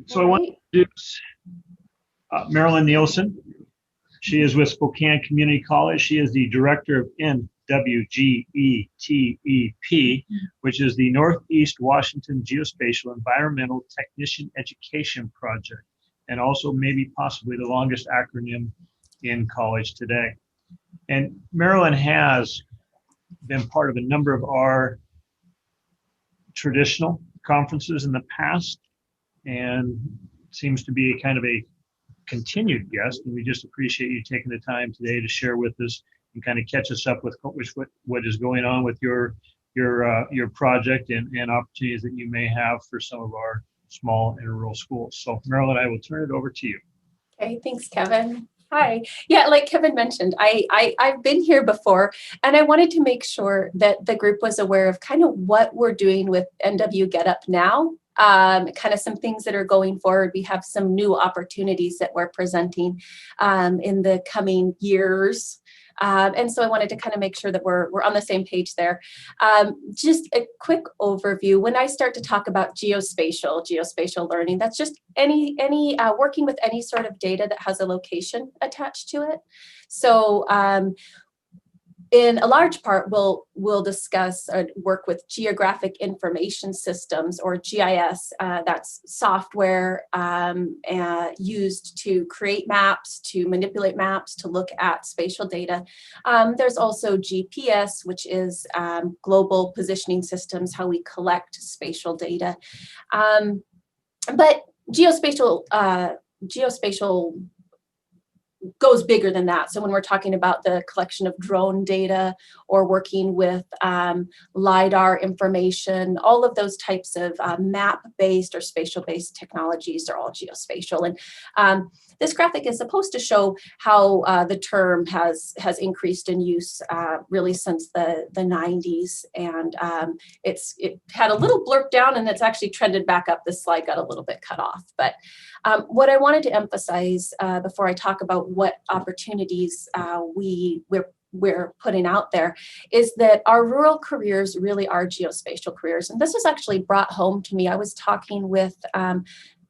So All I want right. to introduce Marilyn Nielsen. She is with Spokane Community College. She is the director of NWGETEP, which is the Northeast Washington Geospatial Environmental Technician Education Project, and also maybe possibly the longest acronym in college today. And Marilyn has been part of a number of our traditional conferences in the past and seems to be a kind of a continued guest, and we just appreciate you taking the time today to share with us and kind of catch us up with what is going on with your project and opportunities that you may have for some of our small and rural schools. So, Marilyn, I will turn it over to you. Okay, thanks, Kevin. Hi. Yeah, like Kevin mentioned, I've been here before, and I wanted to make sure that the group was aware of kind of what we're doing with NW Get Up now. Kind of some things that are going forward. We have some new opportunities that we're presenting in the coming years. And so I wanted to kind of make sure that we're on the same page there. Just a quick overview. When I start to talk about geospatial learning, that's just any working with any sort of data that has a location attached to it. So in a large part, we'll discuss work with geographic information systems, or GIS. That's software used to create maps, to manipulate maps, to look at spatial data. There's also GPS, which is global positioning systems, how we collect spatial data. But geospatial goes bigger than that. So when we're talking about the collection of drone data or working with LiDAR information, all of those types of map-based or spatial-based technologies are all geospatial. And this graphic is supposed to show how the term has increased in use really since the 90s. And it had a little blurb down, and it's actually trended back up. This slide got a little bit cut off. But what I wanted to emphasize before I talk about what opportunities we're putting out there is that our rural careers really are geospatial careers. And this was actually brought home to me. I was talking with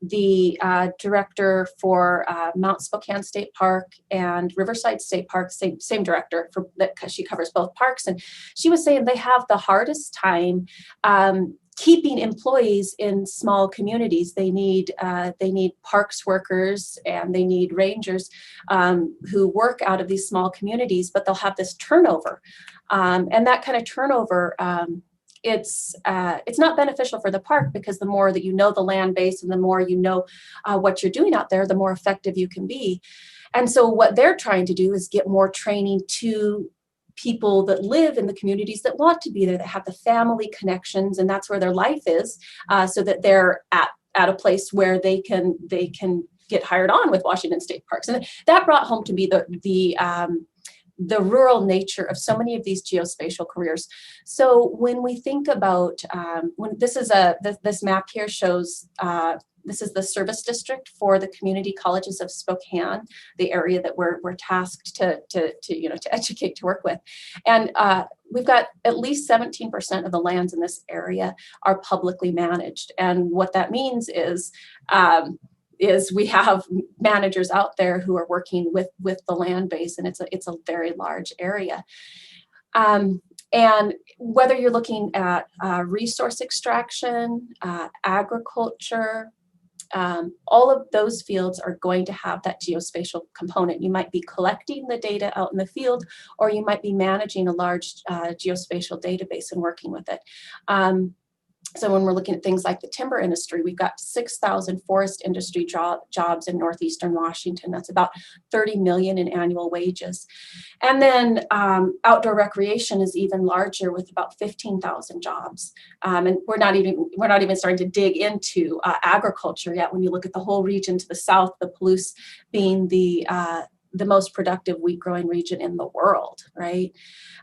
the director for Mount Spokane State Park and Riverside State Park, same director for that, because she covers both parks. And she was saying they have the hardest time keeping employees in small communities. They need parks workers and they need rangers who work out of these small communities, but they'll have this turnover. And that kind of turnover, it's not beneficial for the park, because the more that you know the land base and the more you know what you're doing out there, the more effective you can be. And so what they're trying to do is get more training to people that live in the communities that want to be there, that have the family connections, and that's where their life is, so that they're at a place where they can get hired on with Washington State Parks. And that brought home to me the rural nature of so many of these geospatial careers. So when we think about, when this map here shows, this is the service district for the community colleges of Spokane, the area that we're tasked to educate, to work with. And we've got at least 17% of the lands in this area are publicly managed. And what that means is we have managers out there who are working with the land base, and it's a very large area. And whether you're looking at resource extraction, agriculture, all of those fields are going to have that geospatial component. You might be collecting the data out in the field, or you might be managing a large geospatial database and working with it. So when we're looking at things like the timber industry, we've got 6,000 forest industry jobs in northeastern Washington. That's about 30 million in annual wages. And then outdoor recreation is even larger, with about 15,000 jobs. And we're not even starting to dig into agriculture yet. When you look at the whole region to the south, the Palouse being the most productive wheat growing region in the world, right?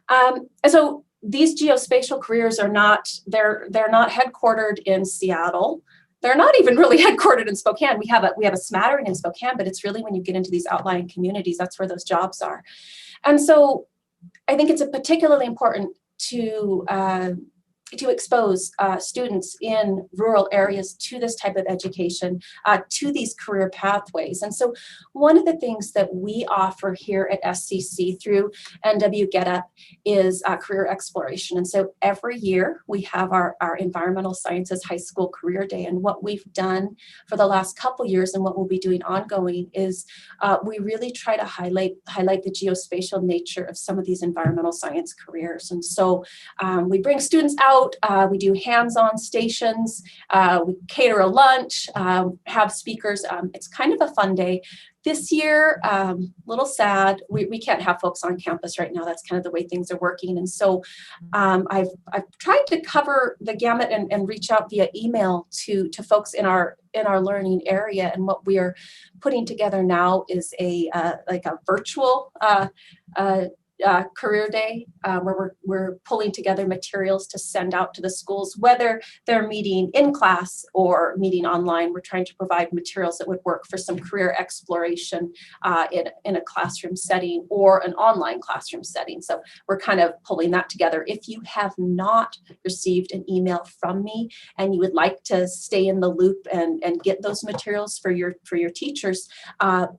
And so these geospatial careers are not, they're not headquartered in Seattle. They're not even really headquartered in Spokane. We have a smattering in Spokane, but it's really when you get into these outlying communities, that's where those jobs are. And so I think it's particularly important to to expose students in rural areas to this type of education, to these career pathways. And so one of the things that we offer here at SCC through NW Get Up is career exploration. And so every year we have our Environmental Sciences High School Career Day. And what we've done for the last couple years and what we'll be doing ongoing is we really try to highlight the geospatial nature of some of these environmental science careers. And so we bring students out, we do hands-on stations, we cater a lunch, have speakers. It's kind of a fun day. This year, a little sad, we can't have folks on campus right now. That's kind of the way things are working. And so I've tried to cover the gamut and reach out via email to folks in our learning area. And what we are putting together now is like a virtual career day where we're pulling together materials to send out to the schools, whether they're meeting in class or meeting online. We're trying to provide materials that would work for some career exploration in a classroom setting or an online classroom setting. So we're kind of pulling that together. If you have not received an email from me and you would like to stay in the loop and get those materials for your teachers,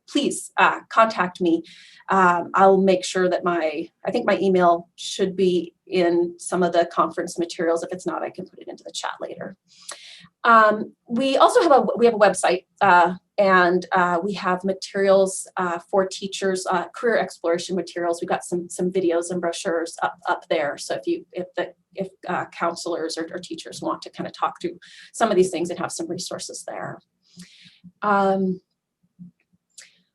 please contact me. I'll make sure that I think my email should be in some of the conference materials. If it's not, I can put it into the chat later. We also have a website and we have materials for teachers, career exploration materials. We've got some videos and brochures up there. So if counselors or teachers want to kind of talk through some of these things and have some resources there.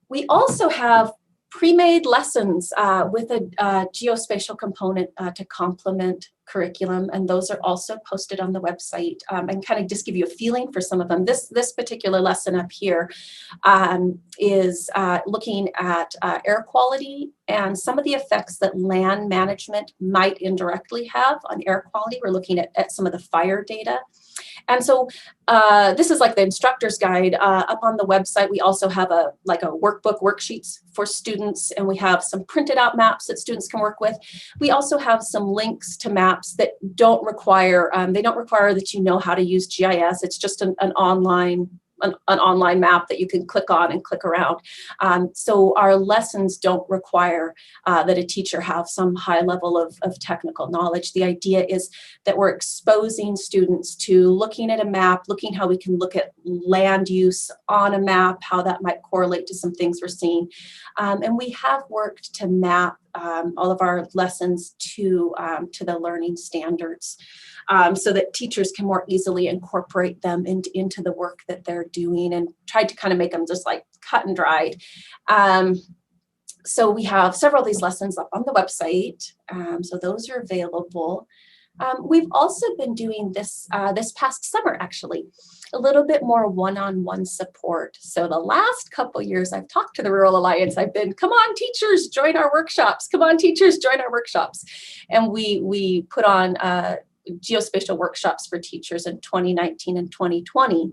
We also have pre-made lessons with a geospatial component to complement curriculum, and those are also posted on the website, and kind of just give you a feeling for some of them. This particular lesson up here is looking at air quality and some of the effects that land management might indirectly have on air quality. We're looking at some of the fire data. And so this is like the instructor's guide. Up on the website, we also have a workbook, worksheets for students, and we have some printed out maps that students can work with. We also have some links to maps that don't require, that you know how to use GIS. It's just an online map that you can click on and click around. So our lessons don't require that a teacher have some high level of technical knowledge. The idea is that we're exposing students to looking at a map, looking how we can look at land use on a map, how that might correlate to some things we're seeing. And we have worked to map all of our lessons to the learning standards. So that teachers can more easily incorporate them into the work that they're doing, and tried to kind of make them just like cut and dried. So we have several of these lessons up on the website. So those are available. We've also been doing this past summer, actually, a little bit more one-on-one support. So the last couple years I've talked to the Rural Alliance, I've been, come on teachers, join our workshops. Come on teachers, join our workshops. And we put on geospatial workshops for teachers in 2019 and 2020.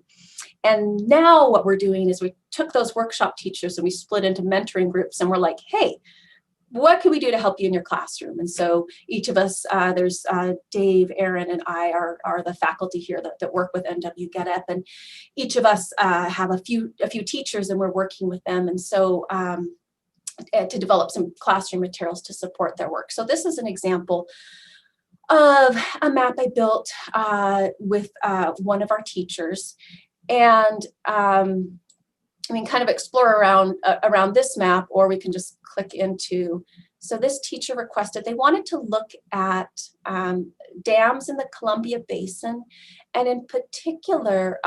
And now what we're doing is we took those workshop teachers and we split into mentoring groups, and we're like, hey, what can we do to help you in your classroom? And so each of us, there's Dave, Aaron, and I are the faculty here that work with NW Get Up, and each of us have a few teachers, and we're working with them. And so to develop some classroom materials to support their work. So this is an example of a map I built with one of our teachers, and kind of explore around this map, or we can just click into. So this teacher requested, they wanted to look at dams in the Columbia Basin, and in particular,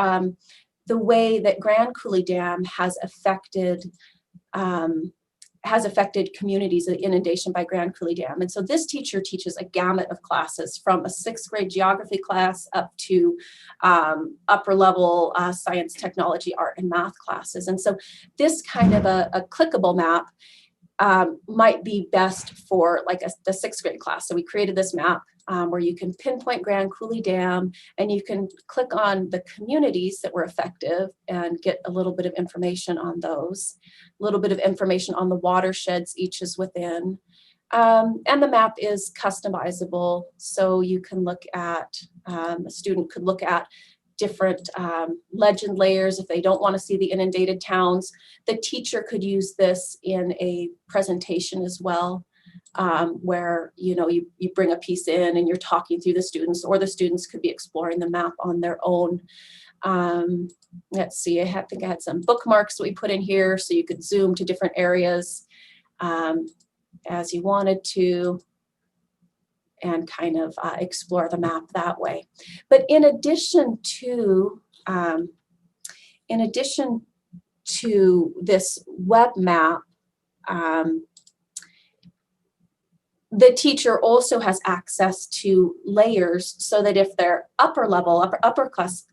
the way that Grand Coulee Dam has affected communities, the inundation by Grand Coulee Dam. And so this teacher teaches a gamut of classes, from a 6th grade geography class up to upper level science, technology, art, and math classes. And so this kind of a clickable map might be best for like the 6th grade class. So we created this map where you can pinpoint Grand Coulee Dam, and you can click on the communities that were effective and get a little bit of information on those, a little bit of information on the watersheds each is within. And the map is customizable, so you can look at, a student could look at different legend layers if they don't want to see the inundated towns. The teacher could use this in a presentation as well, where you bring a piece in and you're talking through the students, or the students could be exploring the map on their own. Let's see, I think I had some bookmarks that we put in here so you could zoom to different areas as you wanted to, and kind of explore the map that way. But in addition to this web map, the teacher also has access to layers, so that if they're upper class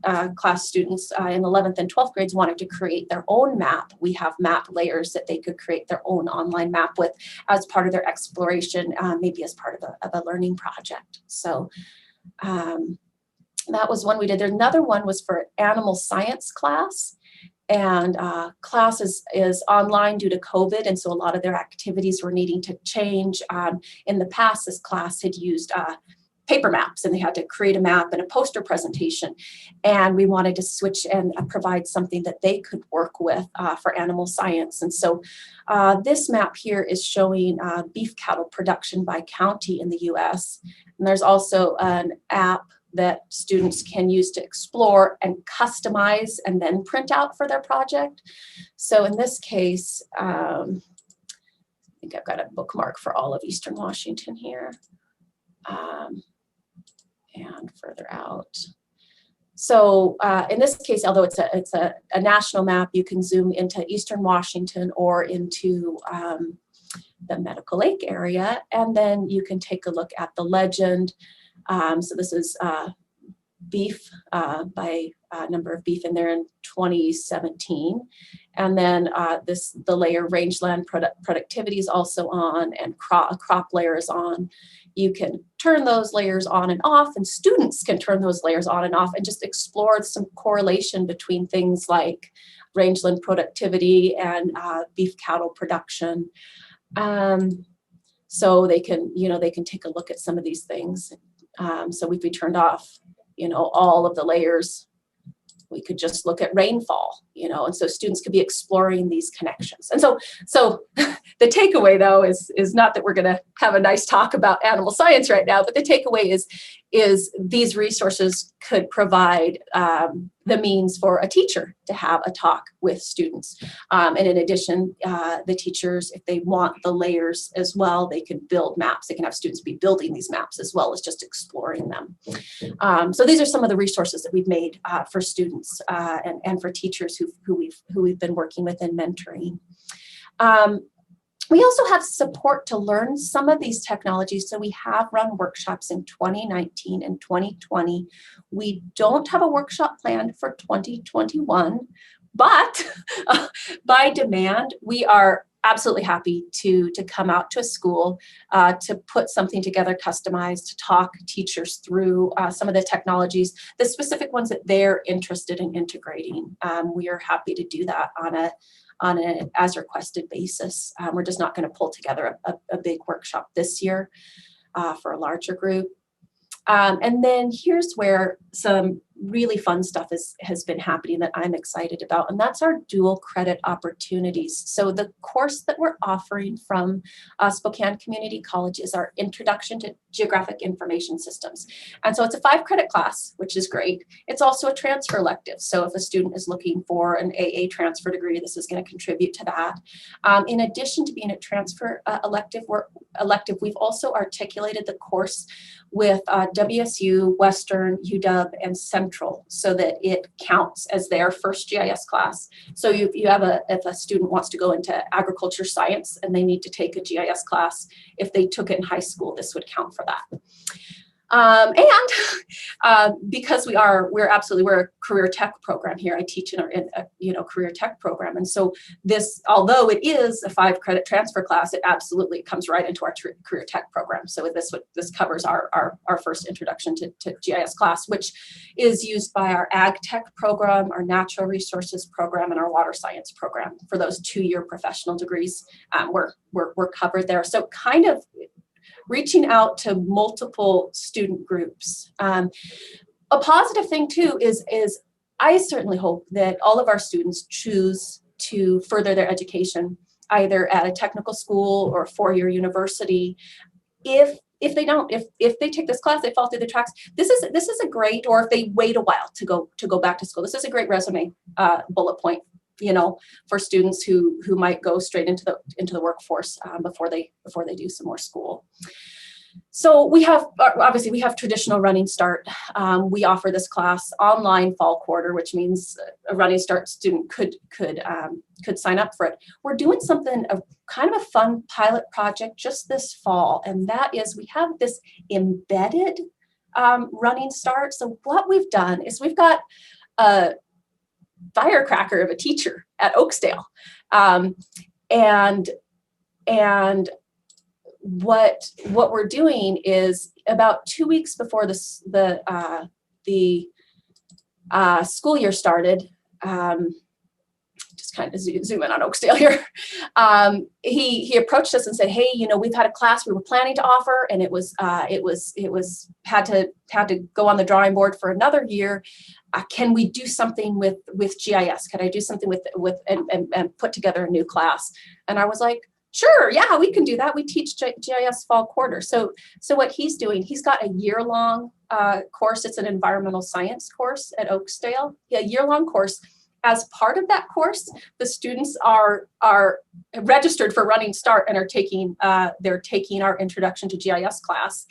students in 11th and 12th grades wanted to create their own map, we have map layers that they could create their own online map with as part of their exploration, maybe as part of a learning project. So that was one we did. Another one was for animal science class. And class is online due to COVID, and so a lot of their activities were needing to change. In the past, this class had used paper maps, and they had to create a map and a poster presentation. And we wanted to switch and provide something that they could work with for animal science. And so this map here is showing beef cattle production by county in the US. And there's also an app that students can use to explore and customize and then print out for their project. So in this case, I think I've got a bookmark for all of Eastern Washington here, and further out. So in this case, although it's a national map, you can zoom into Eastern Washington or into the Medical Lake area, and then you can take a look at the legend. So this is beef by number of beef in there in 2017. And then the layer rangeland productivity is also on, and crop layer is on. You can turn those layers on and off, and students can turn those layers on and off and just explore some correlation between things like rangeland productivity and beef cattle production. So they can take a look at some of these things. So if we turned off, all of the layers, we could just look at rainfall, and so students could be exploring these connections. And so the takeaway, though, is not that we're going to have a nice talk about animal science right now, but the takeaway is these resources could provide the means for a teacher to have a talk with students. And in addition, the teachers, if they want the layers as well, they can build maps. They can have students be building these maps as well as just exploring them. So these are some of the resources that we've made for students and for teachers who we've been working with and mentoring. We also have support to learn some of these technologies. So we have run workshops in 2019 and 2020. We don't have a workshop planned for 2021, but by demand, we are absolutely happy to come out to a school to put something together customized, to talk teachers through some of the technologies, the specific ones that they're interested in integrating. We are happy to do that on an as requested basis. We're just not going to pull together a big workshop this year for a larger group. And then here's where some really fun stuff has been happening that I'm excited about, and that's our dual credit opportunities. So the course that we're offering from Spokane Community College is our Introduction to Geographic Information Systems. And so it's a 5-credit class, which is great. It's also a transfer elective. So if a student is looking for an AA transfer degree, this is going to contribute to that. In addition to being a transfer elective, we've also articulated the course with WSU, Western, UW, and Central, so that it counts as their first GIS class. So if a student wants to go into agriculture science and they need to take a GIS class, if they took it in high school, this would count for that. Because we're a career tech program here. I teach in a career tech program, and so this, although it is a 5-credit transfer class, it absolutely comes right into our career tech program. So this covers our first introduction to GIS class, which is used by our ag tech program, our natural resources program, and our water science program. For those 2-year professional degrees, we're covered there. So kind of reaching out to multiple student groups. A positive thing too is I certainly hope that all of our students choose to further their education, either at a technical school or a 4-year university. If they don't, if they take this class, they fall through the tracks, this is a great, or if they wait a while to go back to school, this is a great resume bullet point, for students who might go straight into the workforce before they do some more school. So we have traditional Running Start. We offer this class online fall quarter, which means a Running Start student could sign up for it. We're doing something of kind of a fun pilot project just this fall, and that is we have this embedded Running Start. So what we've done is we've got a firecracker of a teacher at Oakesdale, and what we're doing is about 2 weeks before the school year started, just kind of zoom in on Oakesdale here. He approached us and said, "Hey, we've had a class we were planning to offer, and it had to go on the drawing board for another year. Can we do something with GIS? Can I do something with and put together a new class?" And I was like, "Sure, yeah, we can do that. We teach GIS fall quarter." So what he's doing, he's got a year-long course. It's an environmental science course at Oakesdale. A year-long course. As part of that course, the students are registered for Running Start and are taking our Introduction to GIS class.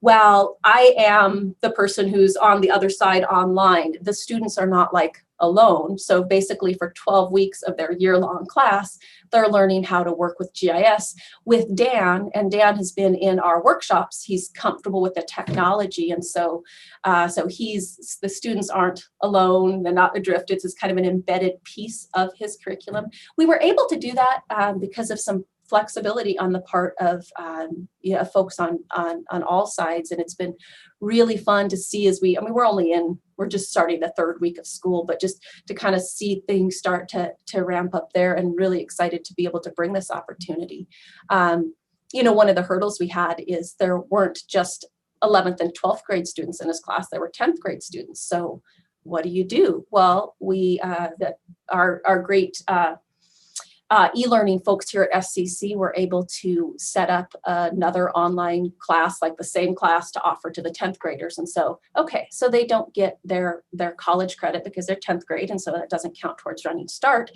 While I am the person who's on the other side online, the students are not alone. So basically for 12 weeks of their year-long class, they're learning how to work with GIS with Dan, and Dan has been in our workshops. He's comfortable with the technology, and so the students aren't alone, they're not adrift. It's kind of an embedded piece of his curriculum. We were able to do that because of some flexibility on the part of folks on all sides, and it's been really fun to see as we're just starting the 3rd week of school, but just to kind of see things start to ramp up there, and really excited to be able to bring this opportunity. One of the hurdles we had is there weren't just 11th and 12th grade students in this class, there were 10th grade students. So what do you do? Well, our great e-learning folks here at SCC were able to set up another online class, like the same class, to offer to the 10th graders. And so they don't get their college credit because they're 10th grade, and so that doesn't count towards Running Start,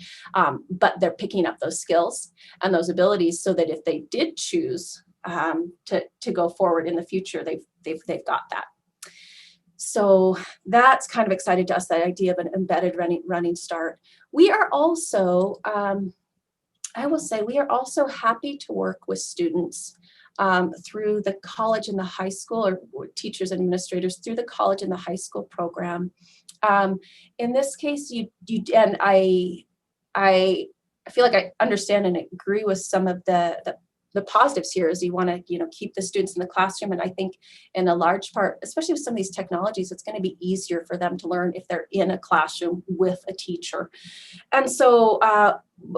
but they're picking up those skills and those abilities so that if they did choose to go forward in the future, they've got that. So that's kind of exciting to us, that idea of an embedded running start. We are also, I will say, we are also happy to work with students through the college and the high school, or teachers and administrators through the college and the high school program. In this case, and I feel like I understand and agree with some of the positives here, is you want to keep the students in the classroom, and I think in a large part, especially with some of these technologies, it's going to be easier for them to learn if they're in a classroom with a teacher. And so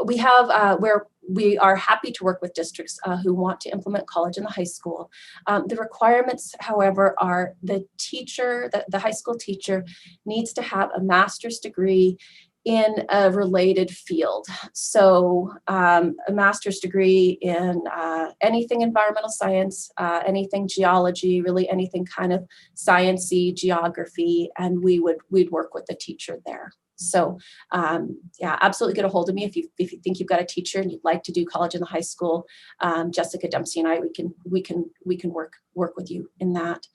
we are happy to work with districts who want to implement college in the high school. The requirements, however, are the high school teacher needs to have a master's degree in a related field. So a master's degree in anything environmental science, anything geology, really anything kind of sciencey, geography, and we'd work with the teacher there. So yeah, absolutely get a hold of me if you think you've got a teacher and you'd like to do college in the high school. Jessica Dempsey and I, we can work with you in that.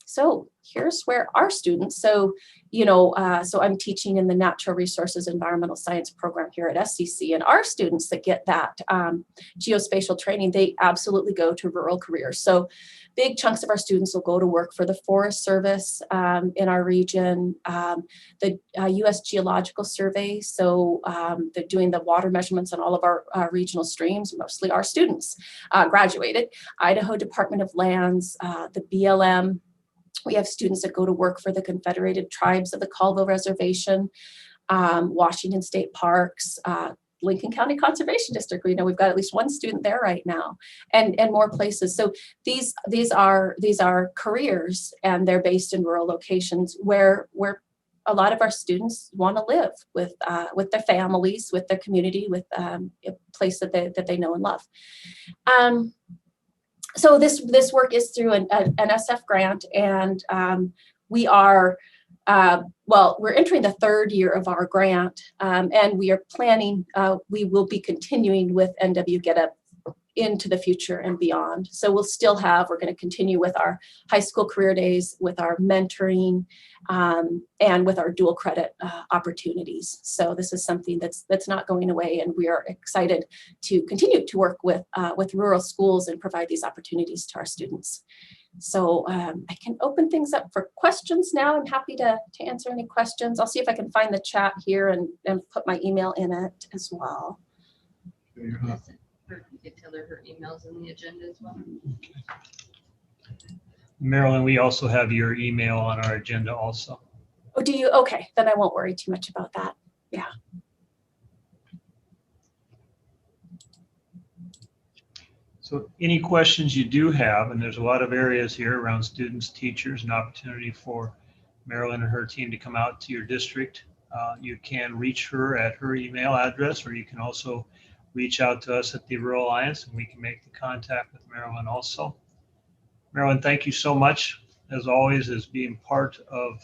So here's where our students, so I'm teaching in the Natural Resources Environmental Science program here at SCC, and our students that get that geospatial training, they absolutely go to rural careers. So big chunks of our students will go to work for the Forest Service in our region, the U.S. Geological Survey, so they're doing the water measurements on all of our regional streams. Mostly our students graduated. Idaho Department of Lands, the BLM. We have students that go to work for the Confederated Tribes of the Colville Reservation, Washington State Parks, Lincoln County Conservation District. We know we've got at least one student there right now, and more places. So these are careers, and they're based in rural locations where a lot of our students want to live with their families, with their community, with a place that they know and love. So this work is through an SF grant, and we are, we're entering the third year of our grant, and we are planning, we will be continuing with NW Get Up into the future and beyond. So we're going to continue with our high school career days, with our mentoring, and with our dual credit opportunities. So this is something that's not going away, and we are excited to continue to work with rural schools and provide these opportunities to our students. So I can open things up for questions now. I'm happy to answer any questions. I'll see if I can find the chat here and put my email in it as well. You could tell her emails in the agenda as well. Marilyn, we also have your email on our agenda also. Oh, do you? Okay, then I won't worry too much about that. Yeah. So any questions you do have, and there's a lot of areas here around students, teachers, and opportunity for Marilyn and her team to come out to your district. You can reach her at her email address, or you can also reach out to us at the Rural Alliance, and we can make the contact with Marilyn also. Marilyn, thank you so much, as always, as being part of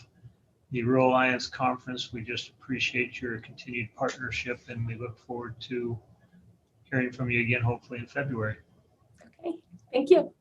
the Rural Alliance Conference. We just appreciate your continued partnership, and we look forward to hearing from you again, hopefully in February. Okay, thank you.